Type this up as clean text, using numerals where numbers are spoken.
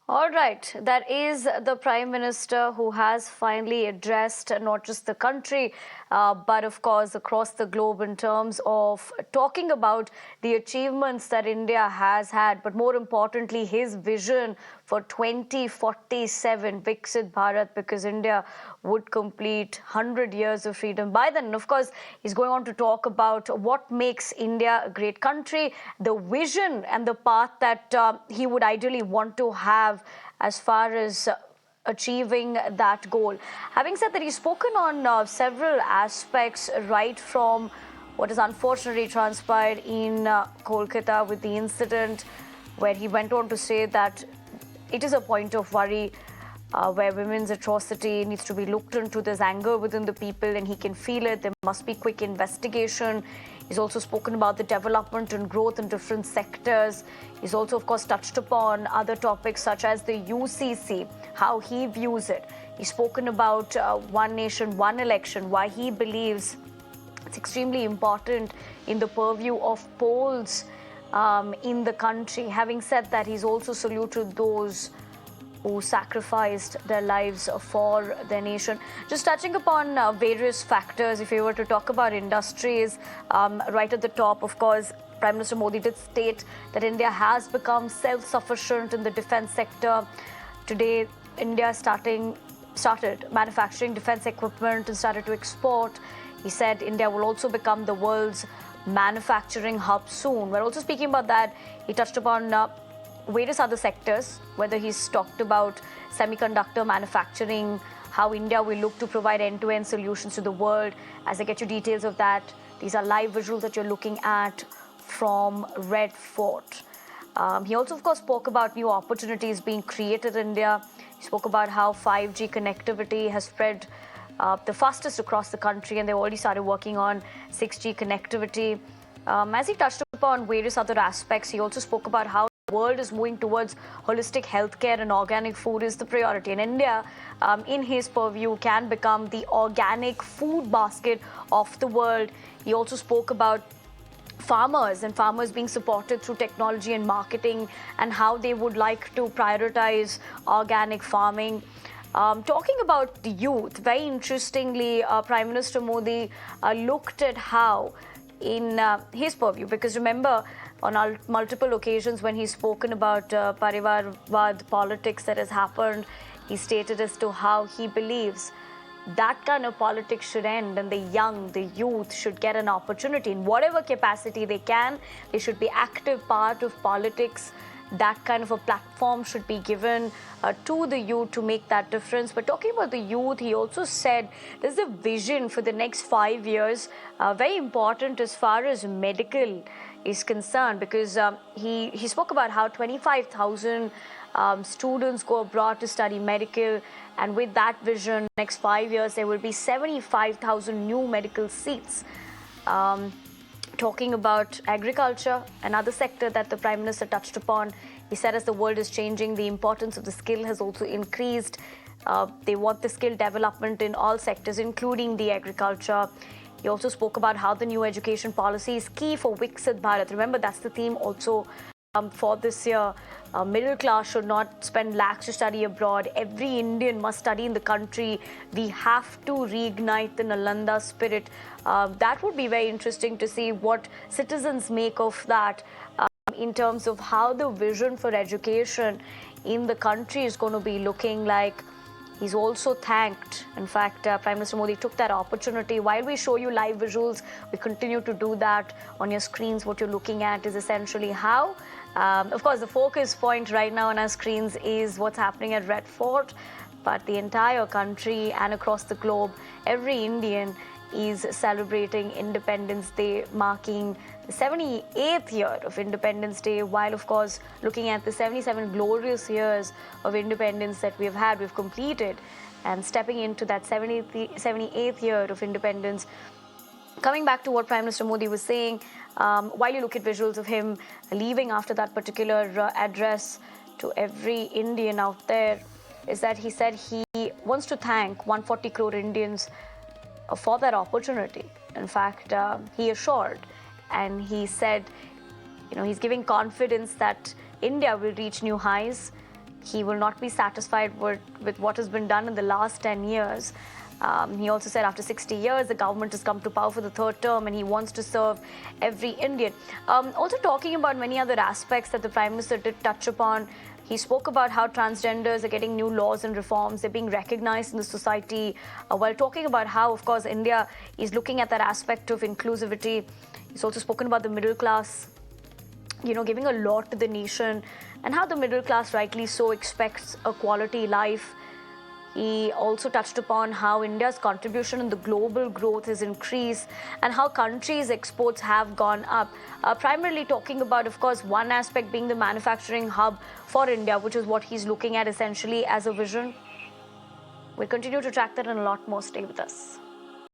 All right, that is the Prime Minister who has finally addressed not just the country, but of course across the globe in terms of talking about the achievements that India has had, but more importantly, his vision for 2047, Viksit Bharat, because India would complete 100 years of freedom by then. And of course, he's going on to talk about what makes India a great country, the vision and the path that he would ideally want to have as far as achieving that goal. Having said that, he's spoken on several aspects, right from what has unfortunately transpired in Kolkata with the incident, where he went on to say that it is a point of worry where women's atrocity needs to be looked into. There's anger within the people and he can feel it. There must be quick investigation. He's also spoken about the development and growth in different sectors. He's also, of course, touched upon other topics such as the UCC, how he views it. He's spoken about one nation, one election, why he believes it's extremely important in the purview of polls in the country. Having said that, he's also saluted those who sacrificed their lives for their nation. Just touching upon various factors, if you were to talk about industries, right at the top, of course, Prime Minister Modi did state that India has become self-sufficient in the defense sector. Today, India started manufacturing defense equipment and started to export. He said India will also become the world's manufacturing hub soon. We're also speaking about that. He touched upon various other sectors, whether he's talked about semiconductor manufacturing, how India will look to provide end-to-end solutions to the world. As I get you details of that, these are live visuals that you're looking at from Red Fort. He also, of course, spoke about new opportunities being created in India. He spoke about how 5G connectivity has spread the fastest across the country, and they already started working on 6G connectivity. As he touched upon various other aspects, he also spoke about how the world is moving towards holistic healthcare and organic food is the priority. And India, in his purview, can become the organic food basket of the world. He also spoke about farmers and farmers being supported through technology and marketing and how they would like to prioritize organic farming. Talking about the youth, very interestingly, Prime Minister Modi looked at how in his purview, because remember, on multiple occasions when he's spoken about Parivarvad politics that has happened, he stated as to how he believes that kind of politics should end and the young, the youth should get an opportunity in whatever capacity they can. They should be active part of politics. That kind of a platform should be given to the youth to make that difference. But talking about the youth, he also said there's a vision for the next 5 years, very important as far as medical is concerned, because he spoke about how 25,000 students go abroad to study medical, and with that vision, next 5 years, there will be 75,000 new medical seats. Talking about agriculture, another sector that the Prime Minister touched upon, he said as the world is changing, the importance of the skill has also increased. They want the skill development in all sectors, including the agriculture. He also spoke about how the new education policy is key for Viksit Bharat. Remember, that's the theme also for this year. Middle class should not spend lakhs to study abroad. Every Indian must study in the country. We have to reignite the Nalanda spirit. That would be very interesting to see what citizens make of that in terms of how the vision for education in the country is going to be looking like. He's also thanked. In fact, Prime Minister Modi took that opportunity. While we show you live visuals, we continue to do that on your screens. What you're looking at is essentially how, of course, the focus point right now on our screens is what's happening at Red Fort. But the entire country and across the globe, every Indian is celebrating Independence Day, marking the 78th year of Independence Day, while, of course, looking at the 77 glorious years of independence that we've had, we've completed, and stepping into that 78th year of independence. Coming back to what Prime Minister Modi was saying, while you look at visuals of him leaving after that particular address to every Indian out there, is that he said he wants to thank 140 crore Indians for that opportunity. In fact, he assured and he said, he's giving confidence that India will reach new highs. he will not be satisfied with what has been done in the last 10 years. He also said after 60 years, the government has come to power for the third term and he wants to serve every Indian. Also talking about many other aspects that the Prime Minister did touch upon. He spoke about how transgenders are getting new laws and reforms. They're being recognized in the society, while talking about how, of course, India is looking at that aspect of inclusivity. He's also spoken about the middle class, giving a lot to the nation, and how the middle class, rightly so, expects a quality life. He also touched upon how India's contribution in the global growth has increased and how countries' exports have gone up. Primarily talking about, of course, one aspect being the manufacturing hub for India, which is what he's looking at essentially as a vision. We'll continue to track that and a lot more. Stay with us.